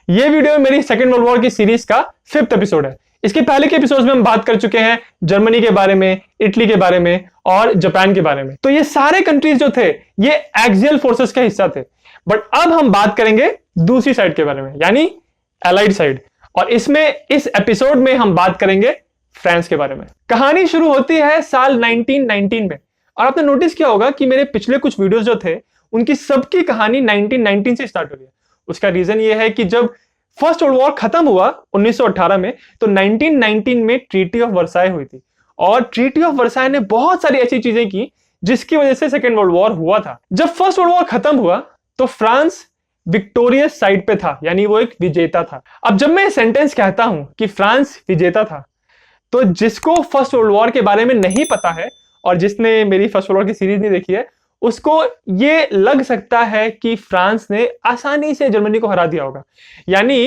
ये वीडियो मेरी second world war की सीरीज का 5th एपिसोड है। इसके पहले के एपिसोड्स में हम बात कर चुके हैं जर्मनी के बारे में, इटली के बारे में और जापान के बारे में। तो ये सारे कंट्रीज जो थे ये एक्सियल फोर्सेस का हिस्सा थे। बट अब हम बात करेंगे दूसरी साइड के बारे में, यानी एलाइड साइड। और इस एपिसोड में हम बात करेंगे फ्रांस के बारे में। कहानी शुरू होती है साल 1919 में। और आपने नोटिस किया होगा कि मेरे पिछले कुछ वीडियोस जो थे उनकी सबकी कहानी 1919 से स्टार्ट हो रही है। उसका रीजन ये है कि जब फर्स्ट वर्ल्ड वॉर खत्म हुआ 1918 में, तो 1919 में ट्रीटी ऑफ वर्साई हुई थी। और ट्रीटी ऑफ वर्साई ने बहुत सारी ऐसी चीजें की जिसकी वजह से सेकेंड वर्ल्ड वॉर हुआ था। जब फर्स्ट वर्ल्ड वॉर खत्म हुआ तो फ्रांस विक्टोरियस साइड पे था, यानी वो एक विजेता था। अब जब मैं सेंटेंस कहता हूं कि फ्रांस विजेता था, तो जिसको फर्स्ट वर्ल्ड वॉर के बारे में नहीं पता है और जिसने मेरी फर्स्ट वर्ल्ड वॉर की सीरीज नहीं देखी है, उसको ये लग सकता है कि फ्रांस ने आसानी से जर्मनी को हरा दिया होगा। यानी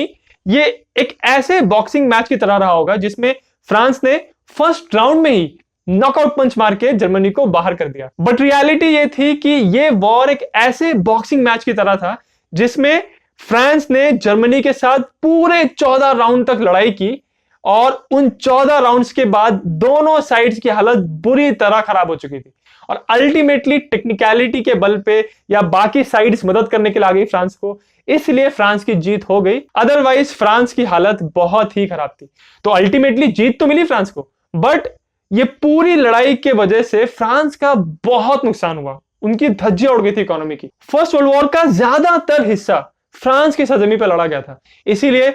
ये एक ऐसे बॉक्सिंग मैच की तरह रहा होगा जिसमें फ्रांस ने फर्स्ट राउंड में ही नॉकआउट पंच मार के जर्मनी को बाहर कर दिया। बट रियलिटी ये थी कि ये वॉर एक ऐसे बॉक्सिंग मैच की तरह था जिसमें फ्रांस ने जर्मनी के साथ पूरे 14 राउंड तक लड़ाई की। और उन 14 राउंड्स के बाद दोनों साइड्स की हालत बुरी तरह खराब हो चुकी थी। और अल्टीमेटली टेक्निकलिटी के बल पे या बाकी साइड्स मदद करने के लिए आ गई फ्रांस को, इसलिए फ्रांस की जीत हो गई। अदरवाइज फ्रांस की हालत बहुत ही खराब थी। तो अल्टीमेटली जीत तो मिली फ्रांस को, बट ये पूरी लड़ाई के वजह से फ्रांस का बहुत नुकसान हुआ। उनकी धज्जियां उड़ गई थी इकोनॉमी की। फर्स्ट वर्ल्ड वॉर का ज्यादातर हिस्सा फ्रांस की सरजमी पर लड़ा गया था, इसीलिए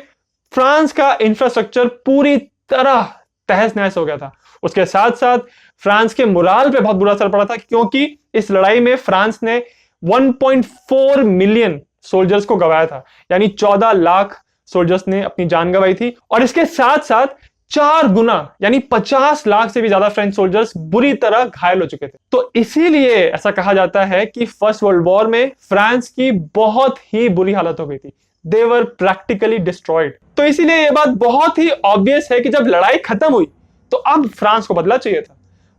फ्रांस का इंफ्रास्ट्रक्चर पूरी तरह तहस नहस हो गया था। उसके साथ साथ फ्रांस के मोराल पे बहुत बुरा असर पड़ा था, क्योंकि इस लड़ाई में फ्रांस ने 1.4 मिलियन सोल्जर्स को गंवाया था, यानी 14 लाख सोल्जर्स ने अपनी जान गंवाई थी। और इसके साथ साथ 4 गुना यानी 50 लाख से भी ज्यादा फ्रेंच सोल्जर्स बुरी तरह घायल हो चुके थे। तो इसीलिए ऐसा कहा जाता है कि फर्स्ट वर्ल्ड वॉर में फ्रांस की बहुत ही बुरी हालत हो गई थी। They were practically destroyed। तो इसीलिए यह बात बहुत ही ऑब्वियस है कि जब लड़ाई खत्म हुई तो अब फ्रांस को बदला चाहिए था।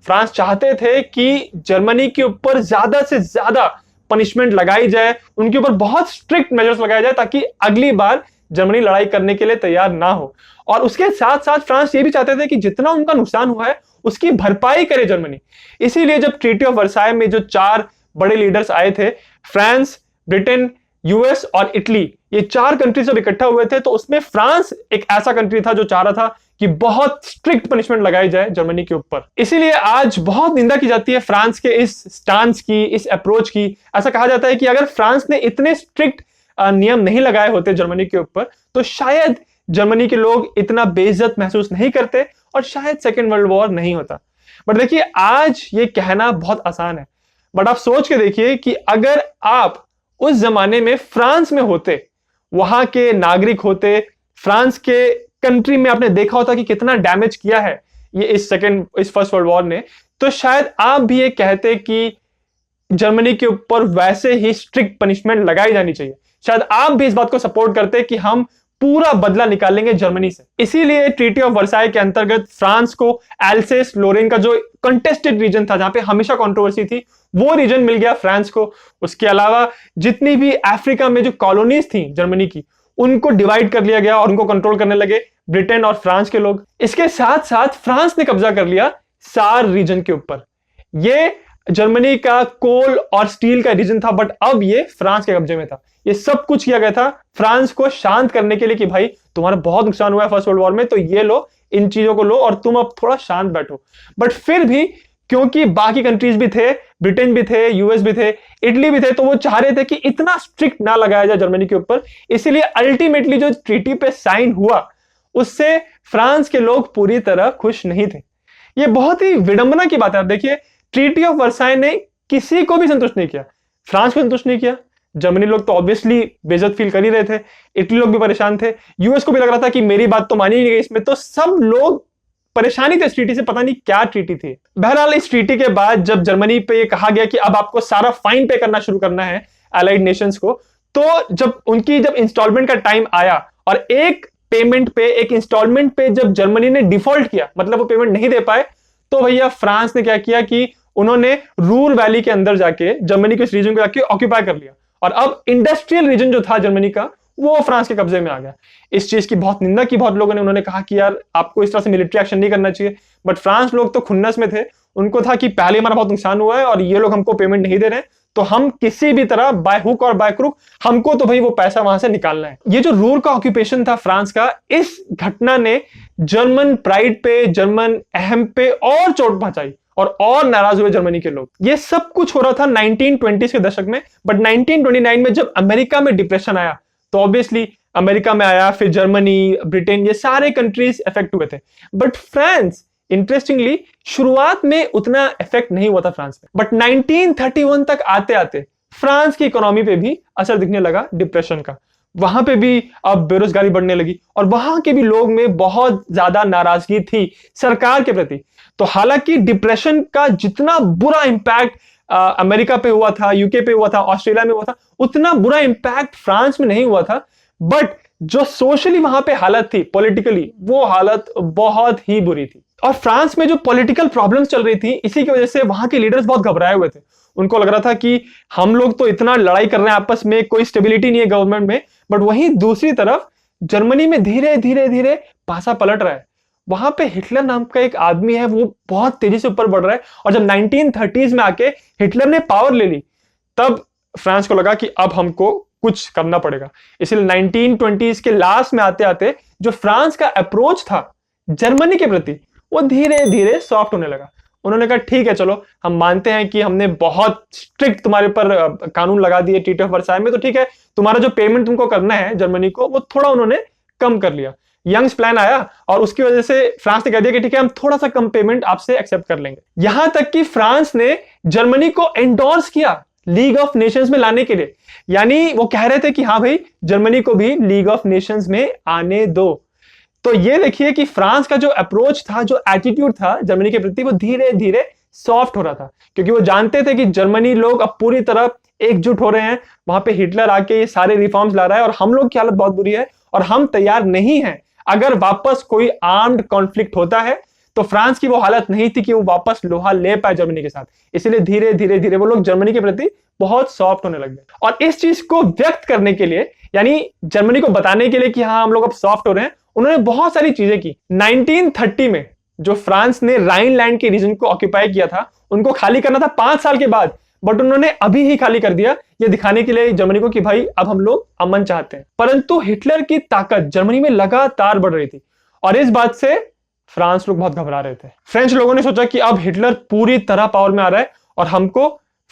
फ्रांस चाहते थे कि जर्मनी के ऊपर ज्यादा से ज्यादा पनिशमेंट लगाई जाए, उनके ऊपर बहुत स्ट्रिक्ट मेजर्स लगाए जाए, ताकि अगली बार जर्मनी लड़ाई करने के लिए तैयार ना हो। और उसके साथ साथ फ्रांस ये भी चाहते थे कि जितना उनका नुकसान हुआ है उसकी भरपाई करे जर्मनी। इसीलिए जब ट्रीटी ऑफ वर्साई में जो 4 बड़े लीडर्स आए थे, फ्रांस, ब्रिटेन, यूएस और इटली, ये 4 कंट्रीज जब इकट्ठा हुए थे, तो उसमें फ्रांस एक ऐसा कंट्री था जो चाह रहा था कि बहुत स्ट्रिक्ट पनिशमेंट लगाई जाए जर्मनी के ऊपर। इसीलिए आज बहुत निंदा की जाती है फ्रांस के इस स्टांस की, इस अप्रोच की। ऐसा कहा जाता है कि अगर फ्रांस ने इतने स्ट्रिक्ट नियम नहीं लगाए होते जर्मनी के ऊपर, तो शायद जर्मनी के लोग इतना बेइज्जत महसूस नहीं करते और शायद सेकेंड वर्ल्ड वॉर नहीं होता। बट देखिए, आज ये कहना बहुत आसान है, बट आप सोच के देखिए कि अगर आप उस जमाने में फ्रांस में होते, वहां के नागरिक होते, फ्रांस के कंट्री में आपने देखा होता कि कितना डैमेज किया है ये इस फर्स्ट वर्ल्ड वॉर ने, तो शायद आप भी ये कहते कि जर्मनी के ऊपर वैसे ही स्ट्रिक्ट पनिशमेंट लगाई जानी चाहिए। शायद आप भी इस बात को सपोर्ट करते कि हम पूरा बदला निकालेंगे जर्मनी से। इसीलिए ट्रीटी ऑफ वर्साई के अंतर्गत फ्रांस को एल्सेस लोरेन का जो कंटेस्टेड रीजन था, जहां पे हमेशा कंट्रोवर्सी थी, वो रीजन मिल गया फ्रांस को। उसके अलावा जितनी भी अफ्रीका में जो कॉलोनीज थी जर्मनी की, उनको डिवाइड कर लिया गया और उनको कंट्रोल करने लगे ब्रिटेन और फ्रांस के लोग। इसके साथ साथ फ्रांस ने कब्जा कर लिया सार रीजन के ऊपर। ये जर्मनी का कोल और स्टील का रीजन था, बट अब ये फ्रांस के कब्जे में था। ये सब कुछ किया गया था फ्रांस को शांत करने के लिए कि भाई, तुम्हारा बहुत नुकसान हुआ है फर्स्ट वर्ल्ड वॉर में, तो ये लो, इन चीजों को लो और तुम अब थोड़ा शांत बैठो। बट फिर भी क्योंकि बाकी कंट्रीज भी थे, ब्रिटेन भी थे, यूएस भी थे, इटली भी थे, तो वो चाह रहे थे कि इतना स्ट्रिक्ट ना लगाया जाए जर्मनी के ऊपर। इसीलिए अल्टीमेटली जो ट्रीटी पे साइन हुआ, उससे फ्रांस के लोग पूरी तरह खुश नहीं थे। ये बहुत ही विडंबना की बात है। आप देखिए, ट्रीटी ऑफ वर्साई ने किसी को भी संतुष्ट नहीं किया। फ्रांस को संतुष्ट नहीं किया, जर्मनी लोग तो ऑब्वियसली बेइज्जत फील कर ही रहे थे, इटली लोग भी परेशान थे, यूएस को भी लग रहा था कि मेरी बात तो मानी नहीं गई इसमें। तो सब लोग परेशानी थी इस ट्रीटी से, पता नहीं क्या ट्रीटी थी। बहरहाल इस ट्रीटी के बाद जब जर्मनी पे ये कहा गया कि अब आपको सारा फाइन पे करना शुरू करना है एलाइड नेशंस को, तो जब इंस्टॉलमेंट का टाइम आया और एक इंस्टॉलमेंट पे जब जर्मनी ने डिफॉल्ट किया, मतलब वो पेमेंट नहीं दे पाए, तो भैया फ्रांस ने क्या किया कि उन्होंने रूर वैली के अंदर जाके जर्मनी के इस रीजन को जाके ऑक्यूपाई कर लिया। और अब इंडस्ट्रियल रीजन जो था जर्मनी का, वो फ्रांस के कब्जे में आ गया। इस चीज की बहुत निंदा की बहुत लोगों ने, उन्होंने कहा कि यार आपको इस तरह से मिलिट्री एक्शन नहीं करना चाहिए। बट फ्रांस लोग तो खुन्नस में थे, उनको था कि पहले हमारा बहुत नुकसान हुआ है और ये लोग हमको पेमेंट नहीं दे रहे हैं, तो हम किसी भी तरह बाय हुक और बाय क्रुक हमको तो भाई वो पैसा वहां से निकालना है। ये जो रूर का ऑक्यूपेशन था फ्रांस का, इस घटना ने जर्मन प्राइड पे, जर्मन अहम पे और चोट पहुंचाई और नाराज हुए जर्मनी के लोग। ये सब कुछ हो रहा था 1920s के दशक में। बट 1929 में जब अमेरिका में डिप्रेशन आया तो ऑब्वियसली अमेरिका में आया, फिर जर्मनी, ब्रिटेन, ये सारे कंट्रीज इफेक्ट हुए थे। बट फ्रांस इंटरेस्टिंगली शुरुआत में उतना इफेक्ट नहीं हुआ था फ्रांस पे। बट 1931 तक आते आते फ्रांस की इकोनॉमी पे भी असर दिखने लगा डिप्रेशन का। वहां पे भी अब बेरोजगारी बढ़ने लगी और वहां के भी लोग में बहुत ज्यादा नाराजगी थी सरकार के प्रति। तो हालांकि डिप्रेशन का जितना बुरा इंपैक्ट अमेरिका पे हुआ था, यूके पे हुआ था, ऑस्ट्रेलिया में हुआ था, उतना बुरा इंपैक्ट फ्रांस में नहीं हुआ था। बट जो सोशली वहां पे हालत थी, पॉलिटिकली, वो हालत बहुत ही बुरी थी। और फ्रांस में जो पॉलिटिकल प्रॉब्लम्स चल रही थी, इसी की वजह से वहां के लीडर्स बहुत घबराए हुए थे। उनको लग रहा था कि हम लोग तो इतना लड़ाई कर रहे हैं आपस में, कोई स्टेबिलिटी नहीं है गवर्नमेंट में। बट वहीं दूसरी तरफ जर्मनी में धीरे धीरे धीरे पासा पलट रहा है। वहां पे हिटलर नाम का एक आदमी है, वो बहुत तेजी से ऊपर बढ़ रहा है। और जब 1930s में आके हिटलर ने पावर ले ली, तब फ्रांस को लगा कि अब हमको कुछ करना पड़ेगा। इसलिए 1920s के लास्ट में आते आते जो फ्रांस का अप्रोच था जर्मनी के प्रति, वो धीरे धीरे सॉफ्ट होने लगा। उन्होंने कहा ठीक है, चलो हम मानते हैं कि हमने बहुत स्ट्रिक्ट तुम्हारे पर कानून लगा दिए ट्रीटी ऑफ वर्साई में, तो ठीक है, तुम्हारा जो पेमेंट तुमको करना है जर्मनी को, वो थोड़ा उन्होंने कम कर लिया। यंग्स प्लान आया और उसकी वजह से फ्रांस ने कह दिया कि ठीक है, हम थोड़ा सा कम पेमेंट आपसे एक्सेप्ट कर लेंगे। यहां तक कि फ्रांस ने जर्मनी को एंडोर्स किया लीग ऑफ नेशंस में लाने के लिए। यानी वो कह रहे थे कि हाँ भाई, जर्मनी को भी लीग ऑफ नेशंस में आने दो। तो ये देखिए कि फ्रांस का जो अप्रोच था, जो एटीट्यूड था जर्मनी के प्रति, वो धीरे धीरे सॉफ्ट हो रहा था। क्योंकि वो जानते थे कि जर्मनी लोग अब पूरी तरह एकजुट हो रहे हैं, वहां पे हिटलर आके ये सारे रिफॉर्म्स ला रहा है और हम लोग की हालत बहुत बुरी है और हम तैयार नहीं हैं। अगर वापस कोई आर्म्ड कॉन्फ्लिक्ट होता है तो फ्रांस की वो हालत नहीं थी कि वो वापस लोहा ले पाए जर्मनी के साथ। इसलिए धीरे धीरे धीरे वो लोग जर्मनी के प्रति बहुत सॉफ्ट होने लगे। और इस चीज को व्यक्त करने के लिए, यानी जर्मनी को बताने के लिए कि हाँ हम लोग अब सॉफ्ट हो रहे हैं, उन्होंने बहुत सारी चीजें की। 1930 में जो फ्रांस ने राइनलैंड के रीजन को ऑक्यूपाई किया था, उनको खाली करना था 5 साल के बाद, बट उन्होंने अभी ही खाली कर दिया, ये दिखाने के लिए जर्मनी को कि भाई अब हम लोग अमन चाहते हैं। परंतु हिटलर की ताकत जर्मनी में लगातार बढ़ रही थी और इस बात से फ्रांस लोग बहुत घबरा रहे थे। फ्रेंच लोगों ने सोचा कि अब हिटलर पूरी तरह पावर में आ रहा है और हमको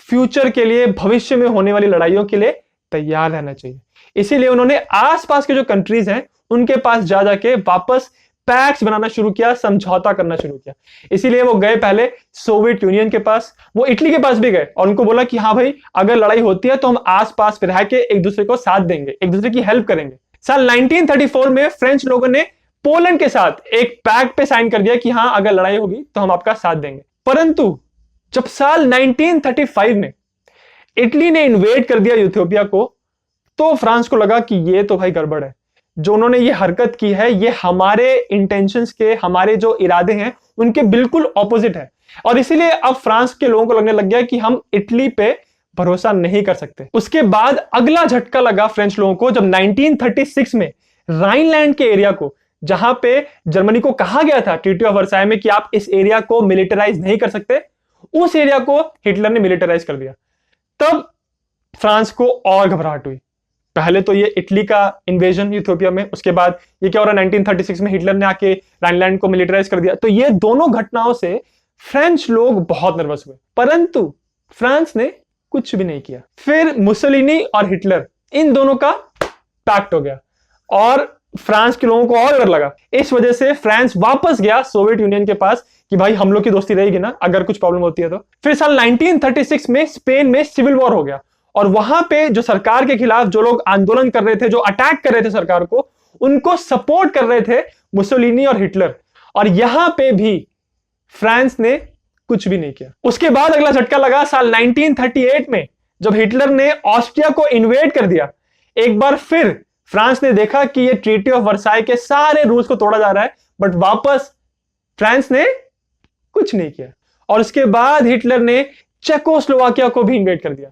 फ्यूचर के लिए, भविष्य में होने वाली लड़ाइयों के लिए तैयार रहना चाहिए। इसीलिए उन्होंने आसपास के जो कंट्रीज हैं उनके पास जा जाके वापस पैक्स बनाना शुरू किया, समझौता करना शुरू किया। इसीलिए वो गए पहले सोवियत यूनियन के पास, वो इटली के पास भी गए और उनको बोला कि हाँ भाई, अगर लड़ाई होती है तो हम आसपास रह के एक दूसरे को साथ देंगे, एक दूसरे की हेल्प करेंगे। साल 1934 में फ्रेंच लोगों ने पोलैंड के साथ एक पैक्ट पे साइन कर दिया कि हाँ अगर लड़ाई होगी तो हम आपका साथ देंगे। परंतु जब साल 1935 में इटली ने इन्वेड कर दिया इथियोपिया को, तो फ्रांस को लगा कि ये तो भाई गड़बड़ है। जो उन्होंने ये हरकत की है, ये हमारे इंटेंशंस के, हमारे जो इरादे हैं उनके बिल्कुल ऑपोजिट है। और इसीलिए अब फ्रांस के लोगों को लगने लग गया कि हम इटली पे भरोसा नहीं कर सकते। उसके बाद अगला झटका लगा फ्रेंच लोगों को जब 1936 में राइनलैंड के एरिया को, जहां पे जर्मनी को कहा गया था ट्रीटी ऑफ वर्साई में कि आप इस एरिया को मिलिटराइज नहीं कर सकते, उस एरिया को हिटलर ने मिलिटराइज कर दिया। तब फ्रांस को और घबराहट हुई। पहले तो ये इटली का इन्वेजन इथियोपिया में, उसके बाद ये क्या हो रहा है 1936 में हिटलर ने आके राइनलैंड को मिलिटराइज कर दिया। तो ये दोनों घटनाओं से फ्रेंच लोग बहुत नर्वस हुए, परंतु फ्रांस ने कुछ भी नहीं किया। फिर मुसोलिनी और हिटलर, इन दोनों का पैक्ट हो गया और फ्रांस के लोगों को और डर लगा। इस वजह से फ्रांस वापस गया सोवियत यूनियन के पास कि भाई हम लोग की दोस्ती रहेगी ना अगर कुछ प्रॉब्लम होती है तो। फिर साल 1936 में स्पेन में सिविल वॉर हो गया और वहां पे जो सरकार के खिलाफ जो लोग आंदोलन कर रहे थे, जो अटैक कर रहे थे सरकार को, उनको सपोर्ट कर रहे थे मुसोलिनी और हिटलर। और यहां पे भी फ्रांस ने कुछ भी नहीं किया। उसके बाद अगला झटका लगा साल 1938 में जब हिटलर ने ऑस्ट्रिया को इन्वेड कर दिया। एक बार फिर फ्रांस ने देखा कि ये ट्रीटी ऑफ वर्साई के सारे रूल्स को तोड़ा जा रहा है, बट वापस फ्रांस ने कुछ नहीं किया। और उसके बाद हिटलर ने चेकोस्लोवाकिया को भी इन्वेड कर दिया।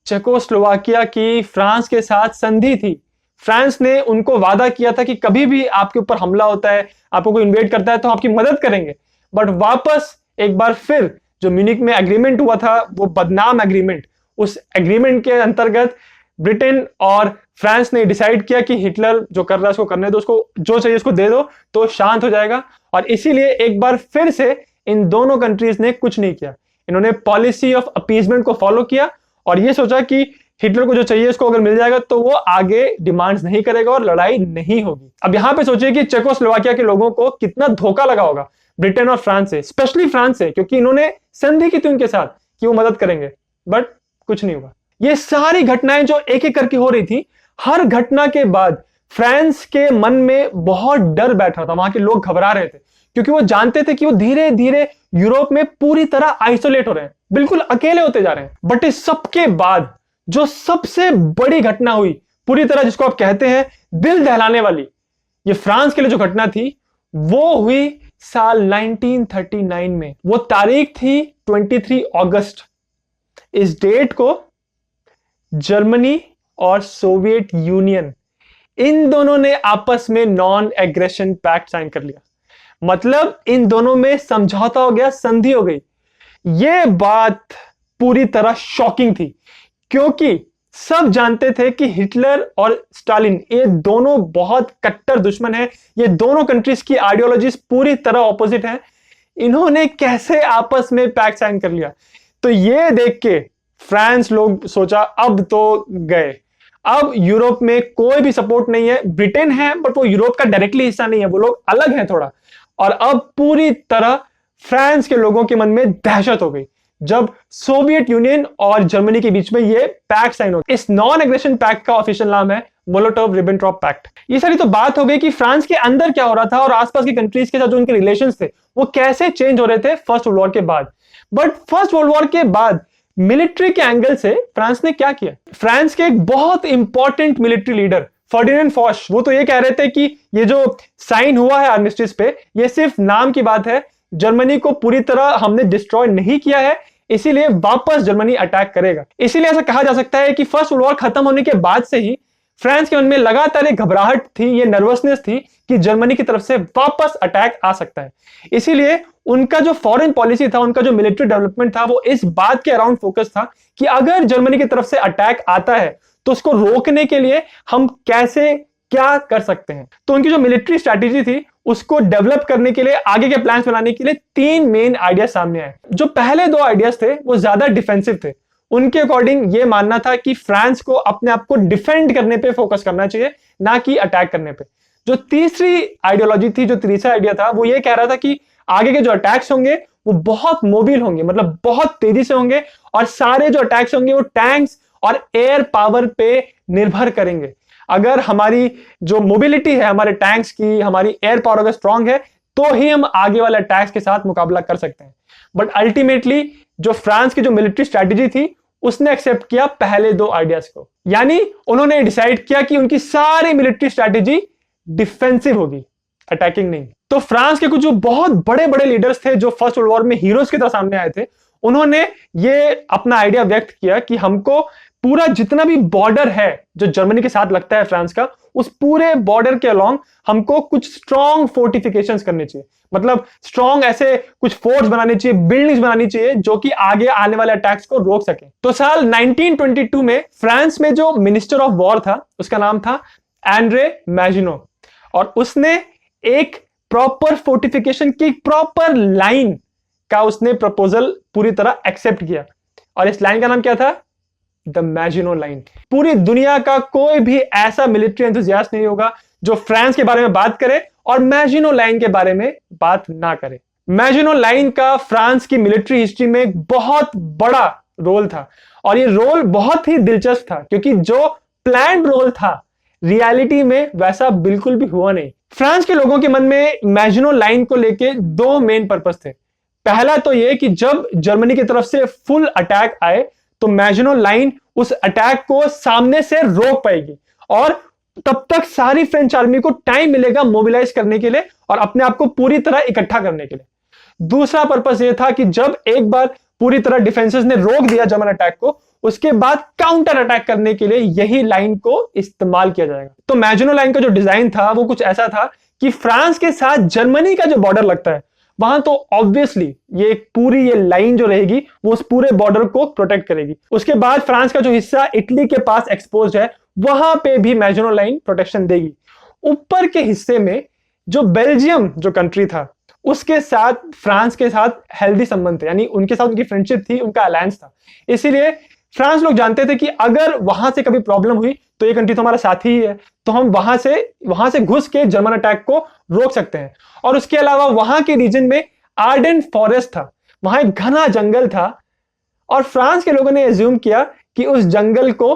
चेकोस्लोवाकिया की फ्रांस के साथ संधि थी। फ्रांस ने उनको वादा किया था कि कभी भी आपके ऊपर हमला होता है, आपको कोई इन्वेड करता है तो आपकी मदद करेंगे। बट वापस एक बार फिर जो म्यूनिख में एग्रीमेंट हुआ था वो बदनाम एग्रीमेंट, उस एग्रीमेंट के अंतर्गत ब्रिटेन और फ्रांस ने डिसाइड किया कि हिटलर जो कर रहा है उसको करने दो, उसको जो चाहिए उसको दे दो तो शांत हो जाएगा। और इसीलिए एक बार फिर से इन दोनों कंट्रीज ने कुछ नहीं किया। इन्होंने पॉलिसी ऑफ अपीजमेंट को फॉलो किया और ये सोचा कि हिटलर को जो चाहिए उसको अगर मिल जाएगा तो वो आगे डिमांड्स नहीं करेगा और लड़ाई नहीं होगी। अब यहां पे सोचिए कि चेकोस्लोवाकिया के लोगों को कितना धोखा लगा होगा ब्रिटेन और फ्रांस से, स्पेशली फ्रांस से, क्योंकि इन्होंने संधि की थी उनके साथ कि वो मदद करेंगे, बट कुछ नहीं हुआ। ये सारी घटनाएं जो एक एक करके हो रही थी, हर घटना के बाद फ्रांस के मन में बहुत डर बैठ रहा था। वहां के लोग घबरा रहे थे क्योंकि वो जानते थे कि वो धीरे धीरे यूरोप में पूरी तरह आइसोलेट हो रहे हैं, बिल्कुल अकेले होते जा रहे हैं। बट इस सबके बाद जो सबसे बड़ी घटना हुई पूरी तरह, जिसको आप कहते हैं दिल दहलाने वाली, ये फ्रांस के लिए जो घटना थी वो हुई साल 1939 में। वो तारीख थी 23 अगस्त। इस डेट को जर्मनी और सोवियत यूनियन, इन दोनों ने आपस में नॉन एग्रेशन पैक्ट साइन कर लिया। मतलब इन दोनों में समझौता हो गया, संधि हो गई। यह बात पूरी तरह शॉकिंग थी क्योंकि सब जानते थे कि हिटलर और स्टालिन ये दोनों बहुत कट्टर दुश्मन हैं। ये दोनों कंट्रीज की आइडियोलॉजीज पूरी तरह ऑपोजिट हैं। इन्होंने कैसे आपस में पैक्ट साइन कर लिया? तो ये देख के फ्रांस लोग सोचा अब तो गए, अब यूरोप में कोई भी सपोर्ट नहीं है। ब्रिटेन है बट वो यूरोप का डायरेक्टली हिस्सा नहीं है, वो लोग अलग हैं थोड़ा। और अब पूरी तरह फ्रांस के लोगों के मन में दहशत हो गई जब सोवियत यूनियन और जर्मनी के बीच में ये पैक्ट साइन हो। इस नॉन एग्रेशन पैक्ट का ऑफिशियल नाम है मोलोटोव रिबेनट्रॉप पैक्ट। ये सारी तो बात हो गई कि फ्रांस के अंदर क्या हो रहा था और आसपास की कंट्रीज के साथ जो उनके रिलेशंस थे वो कैसे चेंज हो रहे थे फर्स्ट वर्ल्ड वॉर के बाद। बट फर्स्ट वर्ल्ड वॉर के बाद मिलिट्री के एंगल से फ्रांस ने क्या किया? फ्रांस के एक बहुत इंपॉर्टेंट मिलिट्री लीडर फर्डिनेंड फॉश, वो तो ये कह रहे थे कि ये जो साइन हुआ है आर्मिस्टिस पे, ये सिर्फ नाम की बात है, जर्मनी को पूरी तरह हमने डिस्ट्रॉय नहीं किया है, इसीलिए वापस जर्मनी अटैक करेगा। इसीलिए ऐसा कहा जा सकता है कि फर्स्ट वर्ल्ड वॉर खत्म होने के बाद से ही फ्रांस के मन में लगातार एक घबराहट थी, ये नर्वसनेस थी कि जर्मनी की तरफ से वापस अटैक आ सकता है। इसीलिए उनका जो फॉरेन पॉलिसी था, उनका जो मिलिट्री डेवलपमेंट था, वो इस बात के अराउंड फोकस था कि अगर जर्मनी की तरफ से अटैक आता है तो उसको रोकने के लिए हम कैसे क्या कर सकते हैं। तो उनकी जो मिलिट्री स्ट्रैटेजी थी उसको डेवलप करने के लिए, आगे के प्लान्स बनाने के लिए 3 मेन आइडिया सामने आए। जो पहले 2 आइडियाज थे वो ज्यादा डिफेंसिव थे। उनके अकॉर्डिंग ये मानना था कि फ्रांस को अपने आप को डिफेंड करने पे फोकस करना चाहिए, ना कि अटैक करने पे। जो तीसरी आइडियोलॉजी थी, जो तीसरा आइडिया था, वो ये कह रहा था कि आगे के जो अटैक्स होंगे वो बहुत मोबिल होंगे, मतलब बहुत तेजी से होंगे, और सारे जो अटैक्स होंगे वो टैंक्स और एयर पावर पे निर्भर करेंगे। अगर हमारी जो मोबिलिटी है हमारे टैंक्स की, हमारी एयर पावर अगर स्ट्रांग है तो ही हम आगे वाले अटैक्स के साथ मुकाबला कर सकते हैं। बट अल्टीमेटली जो फ्रांस की जो मिलिट्री स्ट्रैटेजी थी उसने एक्सेप्ट किया पहले 2 आइडियाज को, यानी उन्होंने डिसाइड किया कि उनकी सारी मिलिट्री स्ट्रैटेजी डिफेंसिव होगी, अटैकिंग नहीं। तो फ्रांस के कुछ जो बहुत बड़े बड़े लीडर्स थे जो फर्स्ट वर्ल्ड वॉर में हीरोज की तरह सामने आए थे, उन्होंने ये अपना आइडिया व्यक्त किया कि हमको पूरा जितना भी बॉर्डर है जो जर्मनी के साथ लगता है फ्रांस का, उस पूरे बॉर्डर के अलोंग हमको कुछ स्ट्रॉन्ग फोर्टिफिकेशंस करने चाहिए। मतलब स्ट्रॉन्ग ऐसे कुछ फोर्ट्स बनाने चाहिए, बिल्डिंग्स बनानी चाहिए जो कि आगे आने वाले अटैक्स को रोक सके। तो साल 1922 में फ्रांस में जो मिनिस्टर ऑफ वॉर था उसका नाम था एंड्रे मैजिनो, और उसने एक प्रॉपर फोर्टिफिकेशन की प्रॉपर लाइन का उसने प्रपोजल पूरी तरह एक्सेप्ट किया। और इस लाइन का नाम क्या था? The Maginot line. पूरी दुनिया का कोई भी ऐसा मिलिट्री एंथुसियास्ट नहीं होगा जो फ्रांस के बारे में बात करे और मैजिनो लाइन के बारे में बात ना करे। मैजिनो लाइन का फ्रांस की मिलिट्री हिस्ट्री में एक बहुत बड़ा रोल था, और ये रोल बहुत ही दिलचस्प था क्योंकि जो प्लान्ड रोल था रियलिटी में वैसा बिल्कुल भी हुआ नहीं। फ्रांस के लोगों के मन में मैजिनो लाइन को लेके 2 मेन पर्पस थे। पहला तो ये कि जब जर्मनी की तरफ से फुल अटैक आए तो मैजिनो लाइन उस अटैक को सामने से रोक पाएगी, और तब तक सारी फ्रेंच आर्मी को टाइम मिलेगा मोबिलाइज करने के लिए और अपने आप को पूरी तरह इकट्ठा करने के लिए। दूसरा पर्पस ये था कि जब एक बार पूरी तरह डिफेंसेस ने रोक दिया जर्मन अटैक को, उसके बाद काउंटर अटैक करने के लिए यही लाइन को इस्तेमाल किया जाएगा। तो मैजिनो लाइन का जो डिजाइन था वो कुछ ऐसा था कि फ्रांस के साथ जर्मनी का जो बॉर्डर लगता है वहां तो ऑब्वियसली ये पूरी ये लाइन जो रहेगी वो उस पूरे बॉर्डर को प्रोटेक्ट करेगी। उसके बाद फ्रांस का जो हिस्सा इटली के पास एक्सपोज है वहां पे भी मैजिनो लाइन प्रोटेक्शन देगी। ऊपर के हिस्से में जो बेल्जियम जो कंट्री था उसके साथ फ्रांस के साथ हेल्दी संबंध थे, यानी उनके साथ उनकी फ्रेंडशिप थी, उनका अलायंस था। इसीलिए फ्रांस लोग जानते थे कि अगर वहां से कभी प्रॉब्लम हुई तो ये कंट्री तो हमारा साथी ही है, तो हम वहां से घुस के जर्मन अटैक को रोक सकते हैं। और उसके अलावा वहां के रीजन में आर्डेंट फॉरेस्ट था, वहां एक घना जंगल था और फ्रांस के लोगों ने एज्यूम किया कि उस जंगल को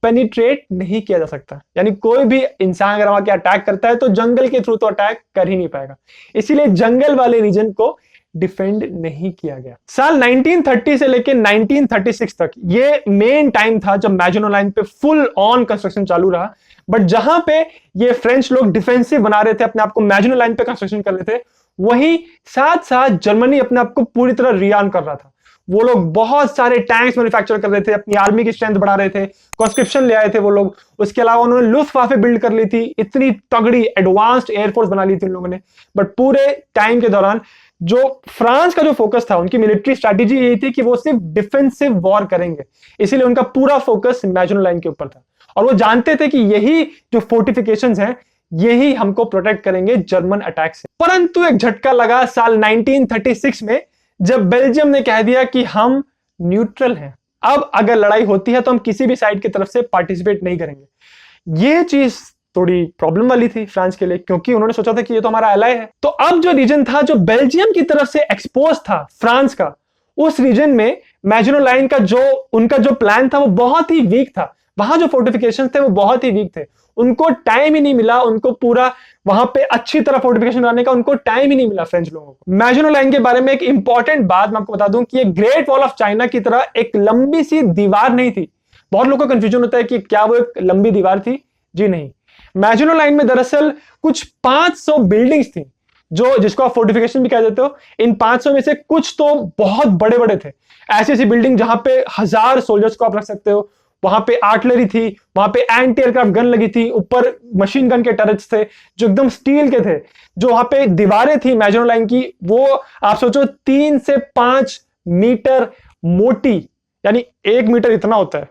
पेनिट्रेट नहीं किया जा सकता, यानी कोई भी इंसान अगर वहां के अटैक करता है तो जंगल के थ्रू तो अटैक कर ही नहीं पाएगा। इसीलिए जंगल वाले रीजन को डिफेंड नहीं किया गया। साल 1930 से लेकर 1936 तक ये मेन टाइम था जब मैजिनो लाइन पे फुल ऑन कंस्ट्रक्शन चालू रहा। बट जहां पे ये फ्रेंच लोग डिफेंसिव बना रहे थे, अपने आप को मैजिनो लाइन पे कंस्ट्रक्शन कर रहे थे, वहीं साथ साथ जर्मनी अपने आप को पूरी तरह रियान कर रहा था। वो लोग बहुत सारे टैंक्स मैन्युफैक्चर कर रहे थे, अपनी आर्मी की स्ट्रेंथ बढ़ा रहे थे, कॉन्स्क्रिप्शन ले आए थे वो लोग। उसके अलावा उन्होंने लुफ्तवाफे बिल्ड कर ली थी, इतनी तगड़ी एडवांस्ड एयरफोर्स बना ली थी उन लोगों ने। बट पूरे टाइम के दौरान जो फ्रांस का जो फोकस था, उनकी मिलिट्री स्ट्रैटेजी यही थी कि वो सिर्फ डिफेंसिव वॉर करेंगे, इसीलिए उनका पूरा फोकस मैजिनो लाइन के ऊपर था। और वो जानते थे कि यही जो फोर्टिफिकेशंस हैं यही हमको प्रोटेक्ट करेंगे जर्मन अटैक से। परंतु एक झटका लगा साल 1936 में, जब बेल्जियम ने कह दिया कि हम न्यूट्रल हैं, अब अगर लड़ाई होती है तो हम किसी भी साइड की तरफ से पार्टिसिपेट नहीं करेंगे। ये चीज थोड़ी प्रॉब्लम वाली थी फ्रांस के लिए, क्योंकि उन्होंने सोचा था कि ये तो हमारा एलाय है। तो अब जो रीजन था जो बेल्जियम की तरफ से एक्सपोज था फ्रांस का, उस रीजन में मैजिनो लाइन का जो उनका जो प्लान था वो बहुत ही वीक था। वहां जो फोर्टिफिकेशन थे वो बहुत ही वीक थे, उनको टाइम ही नहीं मिला, उनको पूरा वहां पे अच्छी तरह फोर्टिफिकेशन बनाने का उनको टाइम ही नहीं मिला फ्रेंच लोगों को। मैजिनो लाइन के बारे में एक इंपॉर्टेंट बात मैं आपको बता दूं कि ये ग्रेट वॉल ऑफ चाइना की तरह एक लंबी सी दीवार नहीं थी। बहुत लोगों को कंफ्यूजन होता है कि क्या वो एक लंबी दीवार थी। जी नहीं, मैजिनो लाइन में दरअसल कुछ 500 बिल्डिंग्स थी, जो जिसको आप फोर्टिफिकेशन भी कह देते हो। इन 500 में से कुछ तो बहुत बड़े बड़े थे, ऐसी ऐसी बिल्डिंग जहां पे 1000 सोल्जर्स को आप रख सकते हो। वहां पे आर्टिलरी थी, वहां पे एंटी एयरक्राफ्ट गन लगी थी, ऊपर मशीन गन के टर्रेट्स थे जो एकदम स्टील के थे। जो वहां पे दीवारें थी मैजिनो लाइन की, वो आप सोचो 3 से 5 मीटर मोटी, यानी 1 मीटर इतना होता है,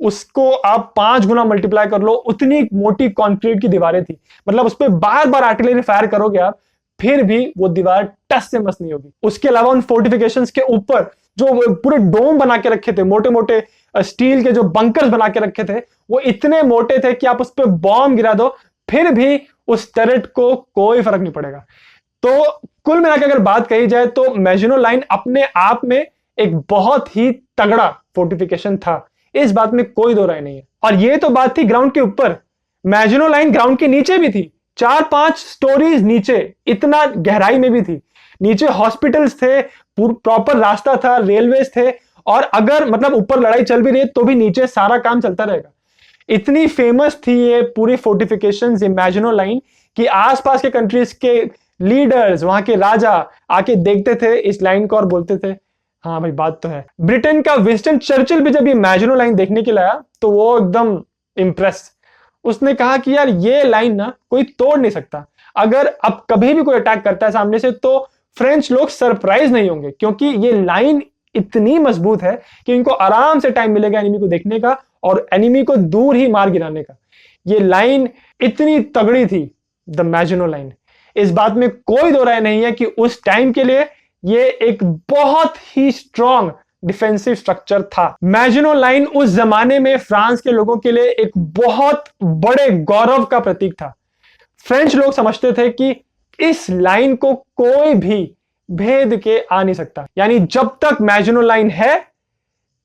उसको आप 5 गुना मल्टीप्लाई कर लो, उतनी मोटी कंक्रीट की दीवारें थी। मतलब उस पर बार बार आर्टिलरी फायर करोगे आप, फिर भी वो दीवार टस से मस नहीं होगी। उसके अलावा उन फोर्टिफिकेशंस के ऊपर जो पूरे डोम बना के रखे थे, मोटे मोटे स्टील के जो बंकर्स बना के रखे थे, वो इतने मोटे थे कि आप उस पर बॉम्ब गिरा दो फिर भी उस टर्रेट को कोई फर्क नहीं पड़ेगा। तो कुल मिलाकर अगर बात कही जाए तो मैजिनो लाइन अपने आप में एक बहुत ही तगड़ा फोर्टिफिकेशन था, इस बात में कोई दो राय नहीं है। और ये तो बात थी ग्राउंड के ऊपर। मैजिनो लाइन ग्राउंड के नीचे भी थी, 4-5 स्टोरीज नीचे, इतना गहराई में भी थी। नीचे हॉस्पिटल्स थे, प्रॉपर रास्ता था, रेलवेज थे, और अगर मतलब ऊपर लड़ाई चल भी रही है तो भी नीचे सारा काम चलता रहेगा। इतनी फेमस थी ये पूरी फोर्टिफिकेशंस, ये मैजिनो लाइन, कि आसपास के कंट्रीज के लीडर्स, वहां के राजा आके देखते थे इस लाइन को और बोलते थे हाँ भाई बात तो है। ब्रिटेन का विंस्टन चर्चिल भी जब ये मैजिनो लाइन देखने के लिए आया तो वो एकदम इंप्रेस, उसने कहा कि यार ये लाइन ना कोई तोड़ नहीं सकता, अगर अब कभी भी कोई अटैक करता है सामने से तो फ्रेंच लोग सरप्राइज नहीं होंगे, क्योंकि ये लाइन इतनी मजबूत है कि इनको आराम से टाइम मिलेगा एनिमी को देखने का और एनिमी को दूर ही मार गिराने का। ये लाइन इतनी तगड़ी थी, द मैजिनो लाइन। इस बात में कोई दो राय नहीं है कि उस टाइम के लिए ये एक बहुत ही स्ट्रॉन्ग डिफेंसिव स्ट्रक्चर था। मैजिनो लाइन उस जमाने में फ्रांस के लोगों के लिए एक बहुत बड़े गौरव का प्रतीक था। फ्रेंच लोग समझते थे कि इस लाइन को कोई भी भेद के आ नहीं सकता, यानी जब तक मैजिनो लाइन है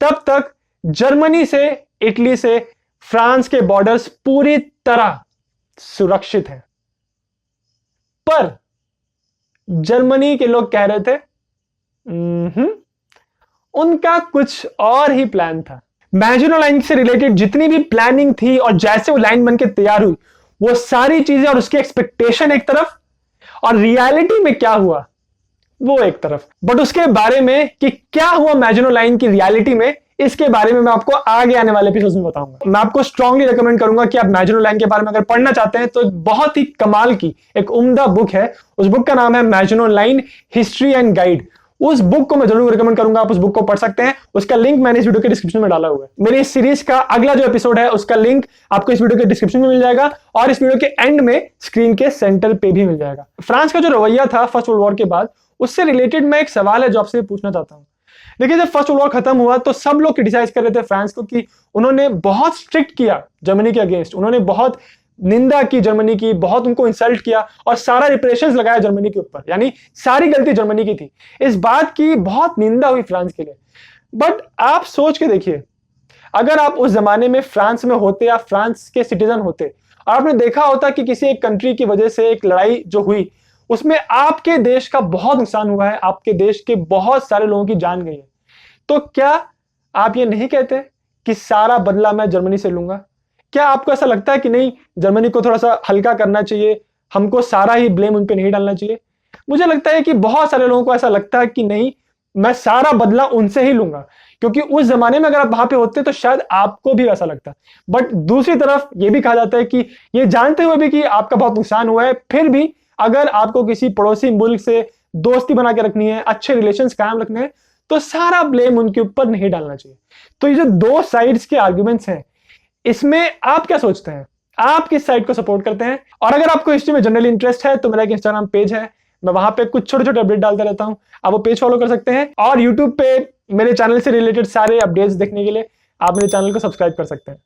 तब तक जर्मनी से, इटली से फ्रांस के बॉर्डर्स पूरी तरह सुरक्षित हैं। पर जर्मनी के लोग कह रहे थे उनका कुछ और ही प्लान था। मैजिनो लाइन से रिलेटेड जितनी भी प्लानिंग थी और जैसे वो लाइन बनके तैयार हुई, वो सारी चीजें और उसकी एक्सपेक्टेशन एक तरफ, और रियलिटी में क्या हुआ वो एक तरफ। बट उसके बारे में कि क्या हुआ मैजिनो लाइन की रियलिटी में, इसके बारे में मैं आपको आगे आने वाले एपिसोड में बताऊंगा। मैं आपको स्ट्रांगली रिकमेंड करूंगा कि आप मैजिनो लाइन के बारे में अगर पढ़ना चाहते हैं तो एक बहुत ही कमाल की एक उम्दा बुक है। उस बुक का नाम है मैजिनो लाइन हिस्ट्री एंड गाइड। उस बुक को मैं जरूर रिकमेंड करूंगा, आप उस बुक को पढ़ सकते हैं। उसका लिंक मैंने इस वीडियो के डिस्क्रिप्शन में डाला हुआ है। मेरी इस सीरीज का अगला जो एपिसोड है उसका लिंक आपको इस वीडियो के डिस्क्रिप्शन में मिल जाएगा और इस वीडियो के एंड में स्क्रीन के सेंटर पे भी मिल जाएगा। फ्रांस का जो रवैया था फर्स्ट वर्ल्ड वॉर के बाद, उससे रिलेटेड मैं एक सवाल है जो आपसे पूछना चाहता हूं। देखिए, जब फर्स्ट वर्ल्ड वॉर खत्म हुआ तो सब लोग क्रिटिसाइज कर रहे थे फ्रांस को कि उन्होंने बहुत स्ट्रिक्ट किया जर्मनी के अगेंस्ट, उन्होंने बहुत निंदा की जर्मनी की, बहुत उनको इंसल्ट किया और सारा रिप्रेशंस लगाया जर्मनी के ऊपर, यानी सारी गलती जर्मनी की थी। इस बात की बहुत निंदा हुई फ्रांस के लिए। बट आप सोच के देखिए, अगर आप उस जमाने में फ्रांस में होते या फ्रांस के सिटीजन होते और आपने देखा होता कि किसी एक कंट्री की वजह से एक लड़ाई जो हुई उसमें आपके देश का बहुत नुकसान हुआ है, आपके देश के बहुत सारे लोगों की जान गई है, तो क्या आप ये नहीं कहते कि सारा बदला मैं जर्मनी से लूंगा? क्या आपको ऐसा लगता है कि नहीं, जर्मनी को थोड़ा सा हल्का करना चाहिए, हमको सारा ही ब्लेम उन पे नहीं डालना चाहिए? मुझे लगता है कि बहुत सारे लोगों को ऐसा लगता है कि नहीं, मैं सारा बदला उनसे ही लूंगा, क्योंकि उस जमाने में अगर आप वहां पे होते तो शायद आपको भी वैसा लगता। बट दूसरी तरफ यह भी कहा जाता है कि ये जानते हुए भी कि आपका बहुत नुकसान हुआ है, फिर भी अगर आपको किसी पड़ोसी मुल्क से दोस्ती बना के रखनी है, अच्छे रिलेशंस कायम रखने हैं, तो सारा ब्लेम उनके ऊपर नहीं डालना चाहिए। तो ये जो दो साइड्स के आर्ग्यूमेंट्स हैं, इसमें आप क्या सोचते हैं? आप किस साइड को सपोर्ट करते हैं? और अगर आपको हिस्ट्री में जनरली इंटरेस्ट है तो मेरा एक इंस्टाग्राम पेज है, मैं वहां पे कुछ छोटे छोटे अपडेट डालता रहता हूं, आप वो पेज फॉलो कर सकते हैं। और यूट्यूब पे मेरे चैनल से रिलेटेड सारे अपडेट्स देखने के लिए आप मेरे चैनल को सब्सक्राइब कर सकते हैं।